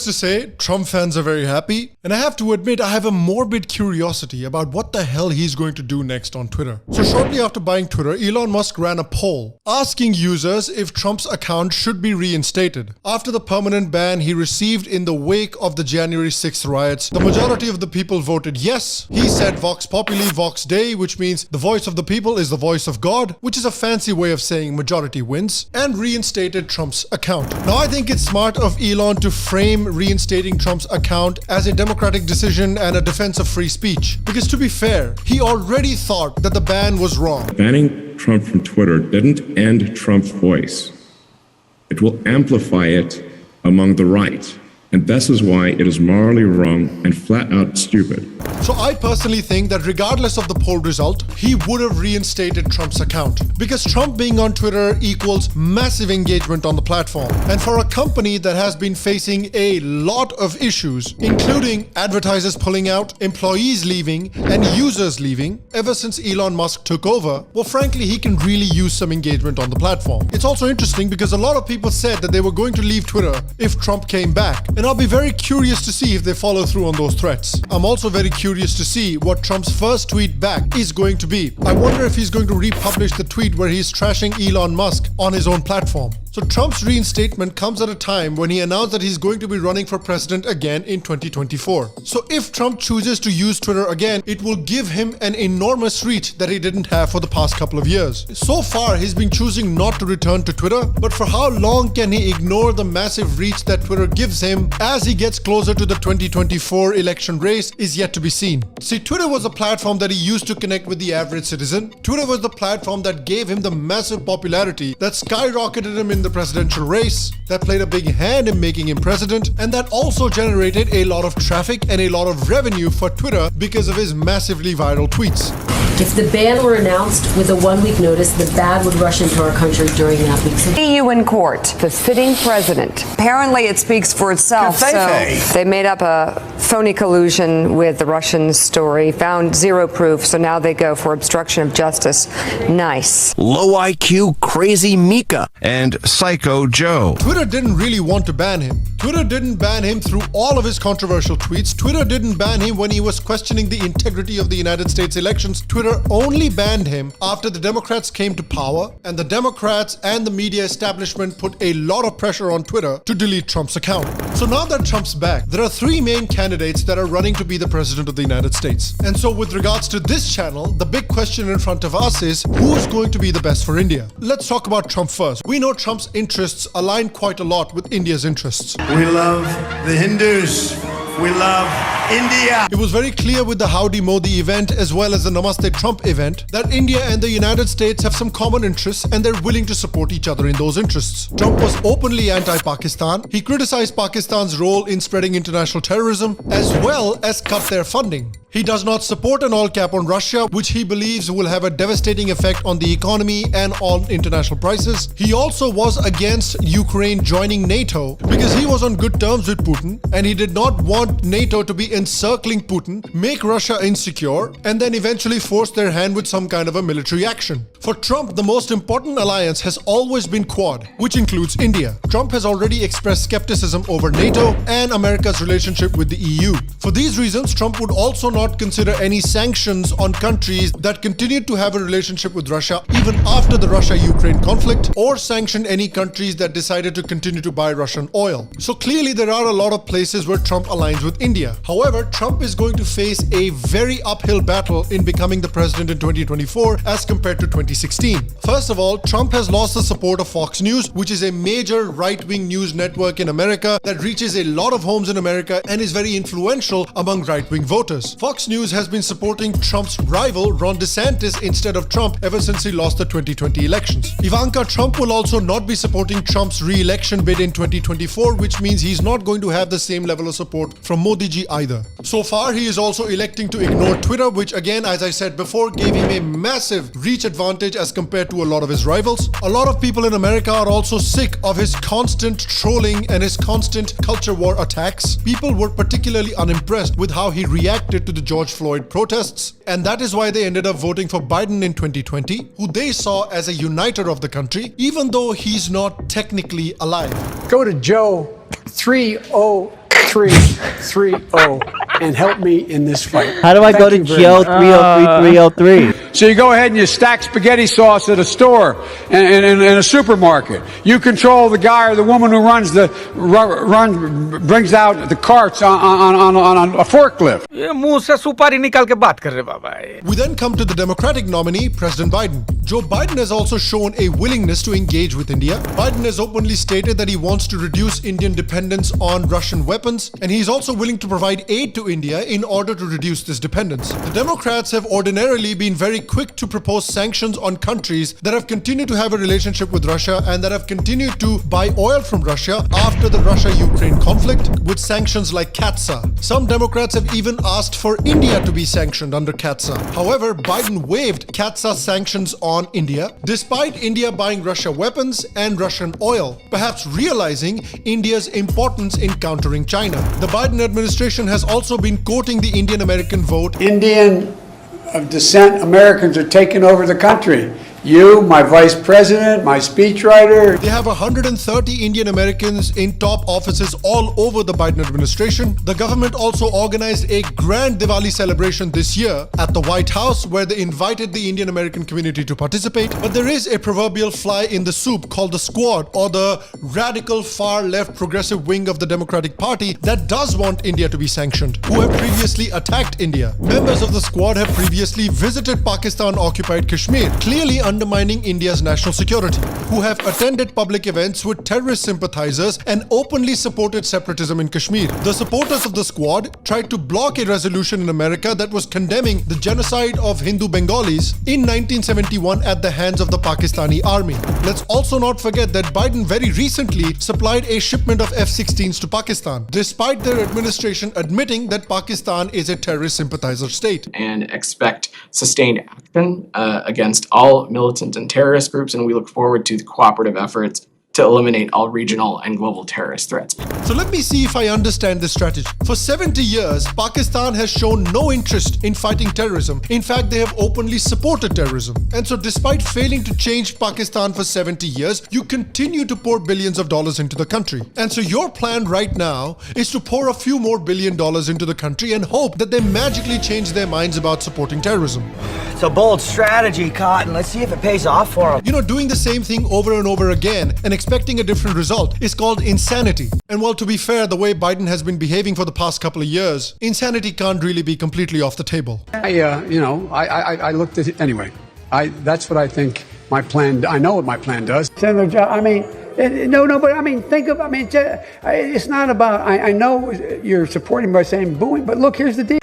to say, Trump fans are very happy, and I have to admit I have a morbid curiosity about what the hell he's going to do next on Twitter. So shortly after buying Twitter, Elon Musk ran a poll asking users if Trump's account should be reinstated. After the permanent ban he received in the wake of the January 6th riots, the majority of the people voted yes. He said Vox Populi, Vox Dei, which means the voice of the people is the voice of God, which is a fancy way of saying majority wins, and reinstated Trump's account. Now I think it's smart of Elon to frame reinstating Trump's account as a democratic decision and a defense of free speech. Because to be fair, he already thought that the ban was wrong. Banning Trump from Twitter didn't end Trump's voice. It will amplify it among the right. And this is why it is morally wrong and flat out stupid. So I personally think that regardless of the poll result, he would have reinstated Trump's account. Because Trump being on Twitter equals massive engagement on the platform. And for a company that has been facing a lot of issues, including advertisers pulling out, employees leaving, and users leaving, ever since Elon Musk took over, well, frankly, he can really use some engagement on the platform. It's also interesting because a lot of people said that they were going to leave Twitter if Trump came back. And I'll be very curious to see if they follow through on those threats. I'm also very curious to see what Trump's first tweet back is going to be. I wonder if he's going to republish the tweet where he's trashing Elon Musk on his own platform. So Trump's reinstatement comes at a time when he announced that he's going to be running for president again in 2024. So if Trump chooses to use Twitter again, it will give him an enormous reach that he didn't have for the past couple of years. So far, he's been choosing not to return to Twitter, but for how long can he ignore the massive reach that Twitter gives him as he gets closer to the 2024 election race is yet to be seen. See, Twitter was a platform that he used to connect with the average citizen. Twitter was the platform that gave him the massive popularity that skyrocketed him in the presidential race, that played a big hand in making him president, and that also generated a lot of traffic and a lot of revenue for Twitter because of his massively viral tweets. If the ban were announced with a one-week notice, the ban would rush into our country during that week. EU in court, the sitting president. Apparently it speaks for itself, so they made up a phony collusion with the Russian story, found zero proof, so now they go for obstruction of justice. Nice. Low IQ, crazy Mika, and Psycho Joe. Twitter didn't really want to ban him. Twitter didn't ban him through all of his controversial tweets. Twitter didn't ban him when he was questioning the integrity of the United States elections. Twitter only banned him after the Democrats came to power, and the Democrats and the media establishment put a lot of pressure on Twitter to delete Trump's account. So now that Trump's back, there are three main candidates that are running to be the president of the United States. And so with regards to this channel, the big question in front of us is who's going to be the best for India? Let's talk about Trump first. We know Trump's interests align quite a lot with India's interests. We love the Hindus. We love India. It was very clear with the Howdy Modi event as well as the Namaste Trump event that India and the United States have some common interests and they're willing to support each other in those interests. Trump was openly anti-Pakistan. He criticized Pakistan's role in spreading international terrorism as well as cut their funding. He does not support an all cap on Russia, which he believes will have a devastating effect on the economy and on international prices. He also was against Ukraine joining NATO because he was on good terms with Putin and he did not want NATO to be encircling Putin, make Russia insecure, and then eventually force their hand with some kind of a military action. For Trump, the most important alliance has always been Quad, which includes India. Trump has already expressed skepticism over NATO and America's relationship with the EU. For these reasons, Trump would also not consider any sanctions on countries that continued to have a relationship with Russia even after the Russia-Ukraine conflict, or sanction any countries that decided to continue to buy Russian oil. So clearly there are a lot of places where Trump aligns with India. However, Trump is going to face a very uphill battle in becoming the president in 2024 as compared to 2016. First of all, Trump has lost the support of Fox News, which is a major right-wing news network in America that reaches a lot of homes in America and is very influential among right-wing voters. Fox News has been supporting Trump's rival Ron DeSantis instead of Trump ever since he lost the 2020 elections. Ivanka Trump will also not be supporting Trump's re-election bid in 2024, which means he's not going to have the same level of support from Modi ji either. So far, he is also electing to ignore Twitter, which again, as I said before, gave him a massive reach advantage as compared to a lot of his rivals. A lot of people in America are also sick of his constant trolling and his constant culture war attacks. People were particularly unimpressed with how he reacted to the George Floyd protests, and that is why they ended up voting for Biden in 2020, who they saw as a uniter of the country, even though he's not technically alive. Go to Joe 30. 330 and help me in this fight. How do I go to Joe 303? So you go ahead and you stack spaghetti sauce at a store and in a supermarket. You control the guy or the woman who brings out the carts on a forklift. We then come to the Democratic nominee, President Biden. Joe Biden has also shown a willingness to engage with India. Biden has openly stated that he wants to reduce Indian dependence on Russian weapons, and he's also willing to provide aid to India in order to reduce this dependence. The Democrats have ordinarily been very quick to propose sanctions on countries that have continued to have a relationship with Russia and that have continued to buy oil from Russia after the Russia-Ukraine conflict with sanctions like CAATSA. Some Democrats have even asked for India to be sanctioned under CAATSA. However, Biden waived CAATSA sanctions on India, despite India buying Russia weapons and Russian oil, perhaps realizing India's importance in countering China. The Biden administration has also been quoting the Indian-American vote. Indian of descent Americans are taking over the country. You, my vice president, my speechwriter. They have 130 Indian Americans in top offices all over the Biden administration. The government also organized a grand Diwali celebration this year at the White House, where they invited the Indian American community to participate. But there is a proverbial fly in the soup called the Squad, or the radical far left progressive wing of the Democratic Party that does want India to be sanctioned, who have previously attacked India. Members of the Squad have previously visited Pakistan-occupied Kashmir, clearly undermining India's national security, who have attended public events with terrorist sympathizers and openly supported separatism in Kashmir. The supporters of the Squad tried to block a resolution in America that was condemning the genocide of Hindu Bengalis in 1971 at the hands of the Pakistani army. Let's also not forget that Biden very recently supplied a shipment of F-16s to Pakistan, despite their administration admitting that Pakistan is a terrorist sympathizer state. And expect sustained action against all militant and terrorist groups, and we look forward to the cooperative efforts to eliminate all regional and global terrorist threats. So let me see if I understand this strategy. For 70 years, Pakistan has shown no interest in fighting terrorism. In fact, they have openly supported terrorism. And so despite failing to change Pakistan for 70 years, you continue to pour billions of dollars into the country. And so your plan right now is to pour a few more $1 billion into the country and hope that they magically change their minds about supporting terrorism. It's a bold strategy, Cotton. Let's see if it pays off for them. You know, doing the same thing over and over again and expecting a different result is called insanity. And while to be fair, the way Biden has been behaving for the past couple of years, insanity can't really be completely off the table. I looked at it anyway. That's what I think my plan. I know what my plan does. I mean, but I mean, it's not about. I know you're supporting by saying booing, but look, here's the deal.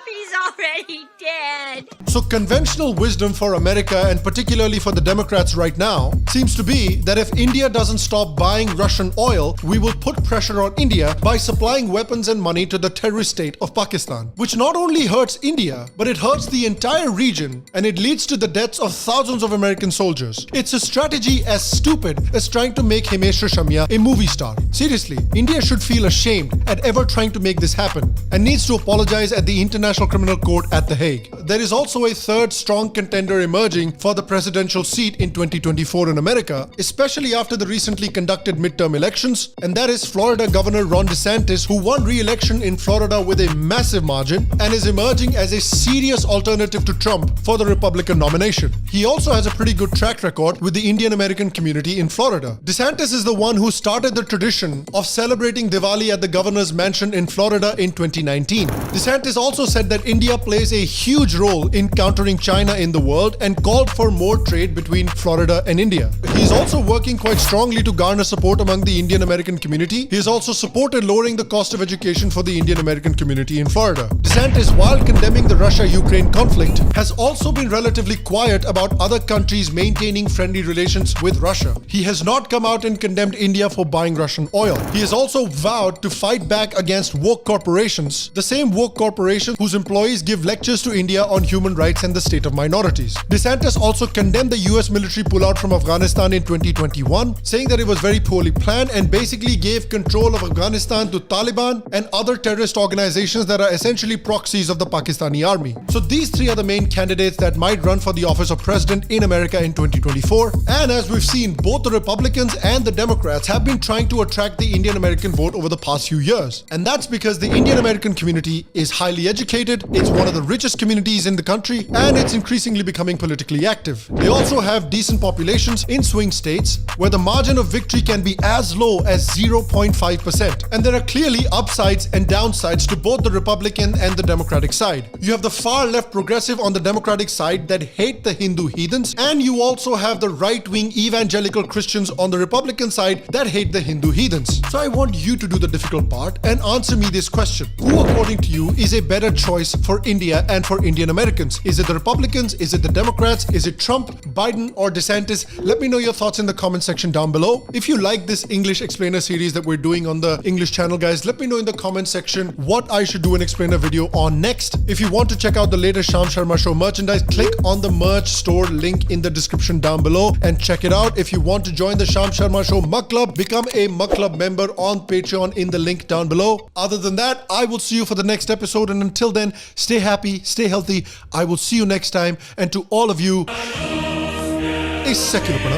He's already dead. So conventional wisdom for America, and particularly for the Democrats right now, seems to be that if India doesn't stop buying Russian oil, we will put pressure on India by supplying weapons and money to the terrorist state of Pakistan, which not only hurts India, but it hurts the entire region, and it leads to the deaths of thousands of American soldiers. It's a strategy as stupid as trying to make Himesh Reshammiya a movie star. Seriously, India should feel ashamed at ever trying to make this happen and needs to apologize at the International Criminal Court at The Hague. There is also a third strong contender emerging for the presidential seat in 2024 in America, especially after the recently conducted midterm elections, and that is Florida Governor Ron DeSantis, who won re-election in Florida with a massive margin and is emerging as a serious alternative to Trump for the Republican nomination. He also has a pretty good track record with the Indian American community in Florida. DeSantis is the one who started the tradition of celebrating Diwali at the governor's mansion in Florida in 2019. DeSantis also said that India plays a huge role in countering China in the world and called for more trade between Florida and India. He is also working quite strongly to garner support among the Indian American community. He has also supported lowering the cost of education for the Indian American community in Florida. DeSantis, while condemning the Russia-Ukraine conflict, has also been relatively quiet about other countries maintaining friendly relations with Russia. He has not come out and condemned India for buying Russian oil. He has also vowed to fight back against woke corporations, the same woke corporations whose employees give lectures to India on human rights rights and the state of minorities. DeSantis also condemned the US military pullout from Afghanistan in 2021, saying that it was very poorly planned and basically gave control of Afghanistan to Taliban and other terrorist organizations that are essentially proxies of the Pakistani army. So these three are the main candidates that might run for the office of president in America in 2024. And as we've seen, both the Republicans and the Democrats have been trying to attract the Indian American vote over the past few years. And that's because the Indian American community is highly educated, it's one of the richest communities in the country, and it's increasingly becoming politically active. They also have decent populations in swing states where the margin of victory can be as low as 0.5%. And there are clearly upsides and downsides to both the Republican and the Democratic side. You have the far left progressive on the Democratic side that hate the Hindu heathens, and you also have the right-wing evangelical Christians on the Republican side that hate the Hindu heathens. So I want you to do the difficult part and answer me this question. Who, according to you, is a better choice for India and for Indian Americans? Is it the Republicans? Is it the Democrats? Is it Trump, Biden, or DeSantis? Let me know your thoughts in the comment section down below. If you like this English explainer series that we're doing on the English channel, guys, let me know in the comment section what I should do an explainer video on next. If you want to check out the latest Sham Sharma Show merchandise, click on the merch store link in the description down below and check it out. If you want to join the Sham Sharma Show Mug Club, become a Mug Club member on Patreon in the link down below. Other than that, I will see you for the next episode, and until then, stay happy, stay healthy. I will see you next time, and to all of you, a secular pranam.